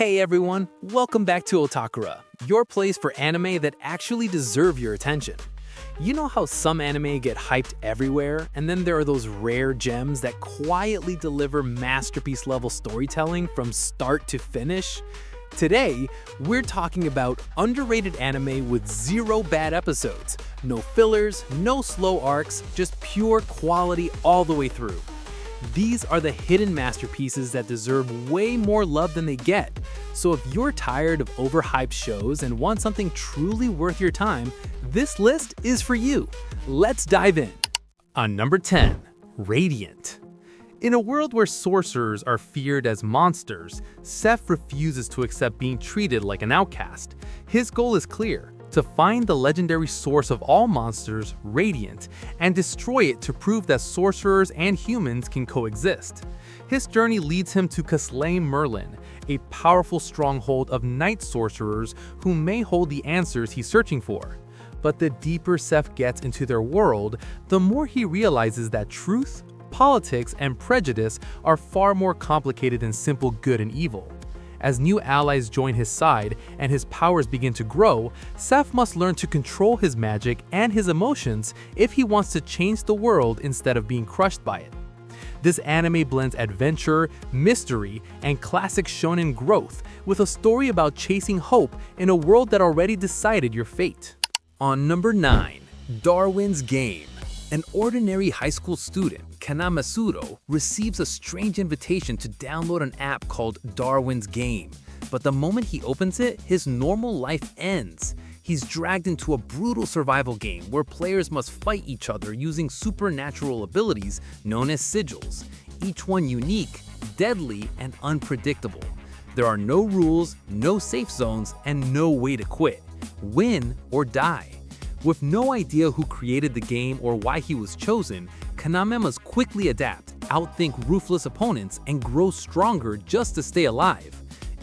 Hey everyone, welcome back to OTAKURA, your place for anime that actually deserve your attention. You know how some anime get hyped everywhere, and then there are those rare gems that quietly deliver masterpiece-level storytelling from start to finish? Today, we're talking about underrated anime with zero bad episodes. No fillers, no slow arcs, just pure quality all the way through. These are the hidden masterpieces that deserve way more love than they get. So if you're tired of overhyped shows and want something truly worth your time, this list is for you. Let's dive in. On number 10, Radiant. In a world where sorcerers are feared as monsters, Seth refuses to accept being treated like an outcast. His goal is clear: to find the legendary source of all monsters, Radiant, and destroy it to prove that sorcerers and humans can coexist. His journey leads him to Castle Merlin, a powerful stronghold of night sorcerers who may hold the answers he's searching for. But the deeper Seth gets into their world, the more he realizes that truth, politics, and prejudice are far more complicated than simple good and evil. As new allies join his side and his powers begin to grow, Seth must learn to control his magic and his emotions if he wants to change the world instead of being crushed by it. This anime blends adventure, mystery, and classic shonen growth with a story about chasing hope in a world that already decided your fate. On number 9, Darwin's Game. An ordinary high school student, Kanamasudo, receives a strange invitation to download an app called Darwin's Game. But the moment he opens it, his normal life ends. He's dragged into a brutal survival game where players must fight each other using supernatural abilities known as sigils, each one unique, deadly, and unpredictable. There are no rules, no safe zones, and no way to quit. Win or die. With no idea who created the game or why he was chosen, Kaname must quickly adapt, outthink ruthless opponents, and grow stronger just to stay alive.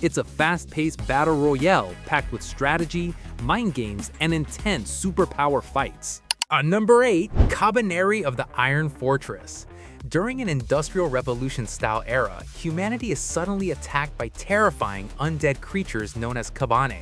It's a fast-paced battle royale packed with strategy, mind games, and intense superpower fights. On number 8, Kabaneri of the Iron Fortress. During an Industrial Revolution-style era, humanity is suddenly attacked by terrifying undead creatures known as Kabane.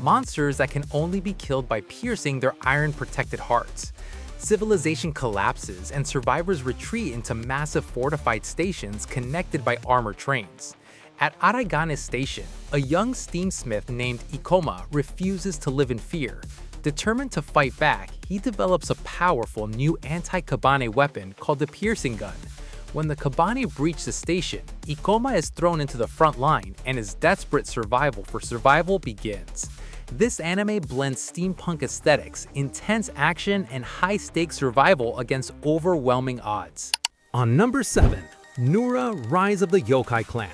Monsters that can only be killed by piercing their iron-protected hearts. Civilization collapses and survivors retreat into massive fortified stations connected by armored trains. At Aragane Station, a young steamsmith named Ikoma refuses to live in fear. Determined to fight back, he develops a powerful new anti-Kabane weapon called the Piercing Gun. When the Kabane breach the station, Ikoma is thrown into the front line and his desperate survival begins. This anime blends steampunk aesthetics, intense action, and high-stakes survival against overwhelming odds. On number 7, Nura: Rise of the Yokai Clan.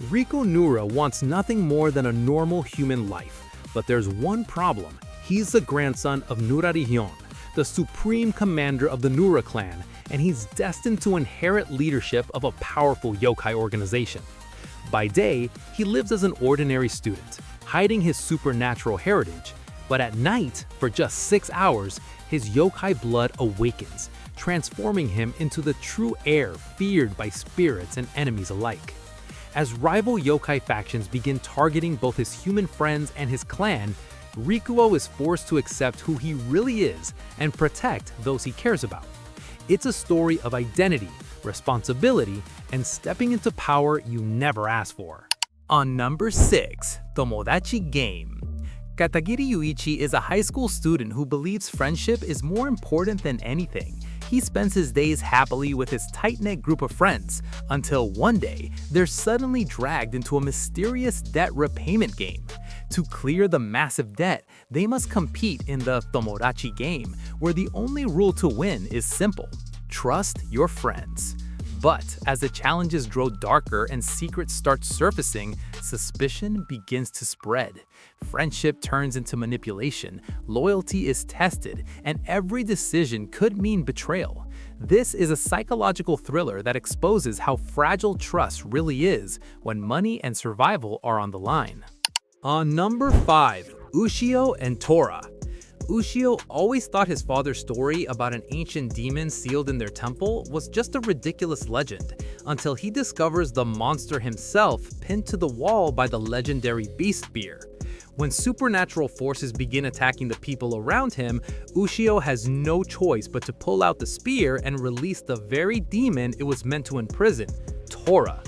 Riko Nura wants nothing more than a normal human life, but there's one problem. He's the grandson of Nurarihyun, the supreme commander of the Nura clan, and he's destined to inherit leadership of a powerful yokai organization. By day, he lives as an ordinary student, hiding his supernatural heritage, but at night, for just 6 hours, his yokai blood awakens, transforming him into the true heir feared by spirits and enemies alike. As rival yokai factions begin targeting both his human friends and his clan, Rikuo is forced to accept who he really is and protect those he cares about. It's a story of identity, responsibility, and stepping into power you never asked for. On number 6, Tomodachi Game. Katagiri Yuichi is a high school student who believes friendship is more important than anything. He spends his days happily with his tight-knit group of friends, until one day, they're suddenly dragged into a mysterious debt repayment game. To clear the massive debt, they must compete in the Tomodachi Game, where the only rule to win is simple: trust your friends. But as the challenges grow darker and secrets start surfacing, suspicion begins to spread. Friendship turns into manipulation, loyalty is tested, and every decision could mean betrayal. This is a psychological thriller that exposes how fragile trust really is when money and survival are on the line. On number 5, Ushio and Tora. Ushio always thought his father's story about an ancient demon sealed in their temple was just a ridiculous legend, until he discovers the monster himself pinned to the wall by the legendary beast spear. When supernatural forces begin attacking the people around him, Ushio has no choice but to pull out the spear and release the very demon it was meant to imprison, Tora.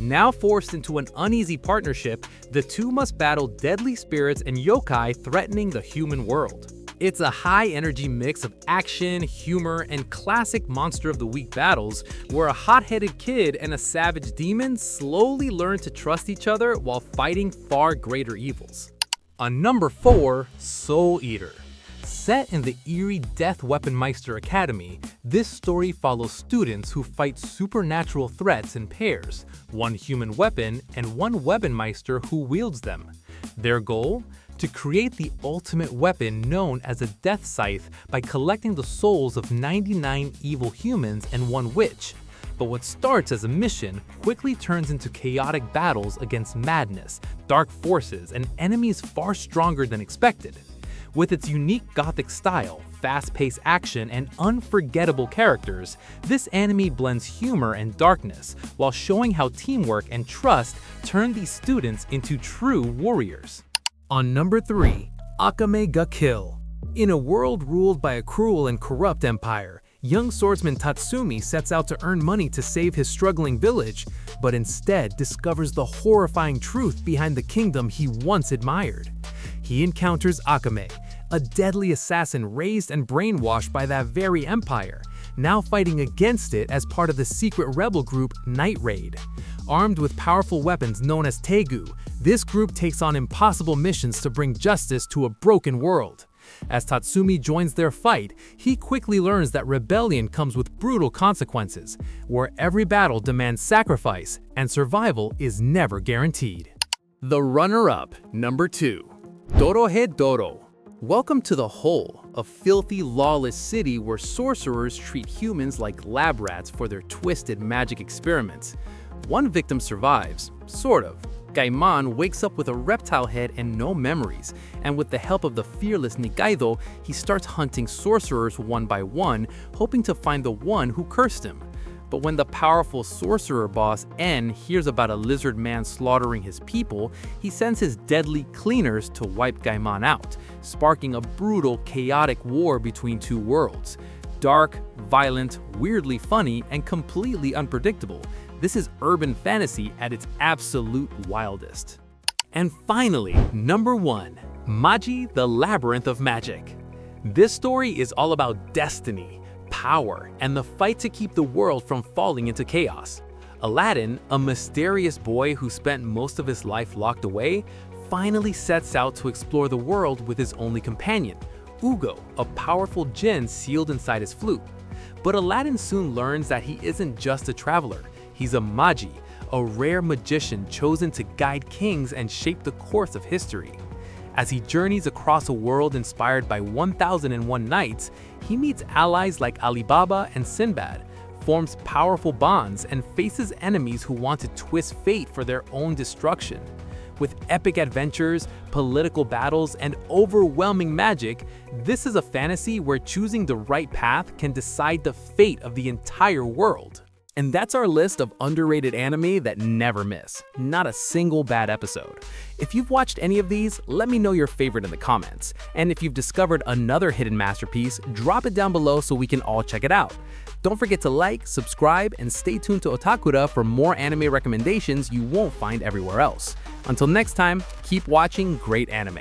Now forced into an uneasy partnership, the two must battle deadly spirits and yokai threatening the human world. It's a high-energy mix of action, humor, and classic Monster of the Week battles, where a hot-headed kid and a savage demon slowly learn to trust each other while fighting far greater evils. On number 4, Soul Eater. Set in the eerie Death Weapon Meister Academy, this story follows students who fight supernatural threats in pairs, one human weapon and one weapon meister who wields them. Their goal? To create the ultimate weapon known as a death scythe by collecting the souls of 99 evil humans and one witch. But what starts as a mission quickly turns into chaotic battles against madness, dark forces, and enemies far stronger than expected. With its unique gothic style, fast-paced action, and unforgettable characters, this anime blends humor and darkness while showing how teamwork and trust turn these students into true warriors. On number 3, Akame ga Kill. In a world ruled by a cruel and corrupt empire, young swordsman Tatsumi sets out to earn money to save his struggling village, but instead discovers the horrifying truth behind the kingdom he once admired. He encounters Akame, a deadly assassin raised and brainwashed by that very empire, now fighting against it as part of the secret rebel group Night Raid. Armed with powerful weapons known as Tegu, this group takes on impossible missions to bring justice to a broken world. As Tatsumi joins their fight, he quickly learns that rebellion comes with brutal consequences, where every battle demands sacrifice and survival is never guaranteed. The runner-up, number 2, Dorohedoro. Welcome to the Hole, a filthy, lawless city where sorcerers treat humans like lab rats for their twisted magic experiments. One victim survives, sort of. Gaimon wakes up with a reptile head and no memories, and with the help of the fearless Nikaido, he starts hunting sorcerers one by one, hoping to find the one who cursed him. But when the powerful sorcerer boss N hears about a lizard man slaughtering his people, he sends his deadly cleaners to wipe Gaimon out, sparking a brutal, chaotic war between two worlds. Dark, violent, weirdly funny, and completely unpredictable. This is urban fantasy at its absolute wildest. And finally, number 1, Magi, the Labyrinth of Magic. This story is all about destiny, power, and the fight to keep the world from falling into chaos. Aladdin, a mysterious boy who spent most of his life locked away, finally sets out to explore the world with his only companion, Ugo, a powerful djinn sealed inside his flute. But Aladdin soon learns that he isn't just a traveler. He's a Magi, a rare magician chosen to guide kings and shape the course of history. As he journeys across a world inspired by 1001 Nights, he meets allies like Alibaba and Sinbad, forms powerful bonds, and faces enemies who want to twist fate for their own destruction. With epic adventures, political battles, and overwhelming magic, this is a fantasy where choosing the right path can decide the fate of the entire world. And that's our list of underrated anime that never miss. Not a single bad episode. If you've watched any of these, let me know your favorite in the comments. And if you've discovered another hidden masterpiece, drop it down below so we can all check it out. Don't forget to like, subscribe, and stay tuned to OTAKURA for more anime recommendations you won't find everywhere else. Until next time, keep watching great anime.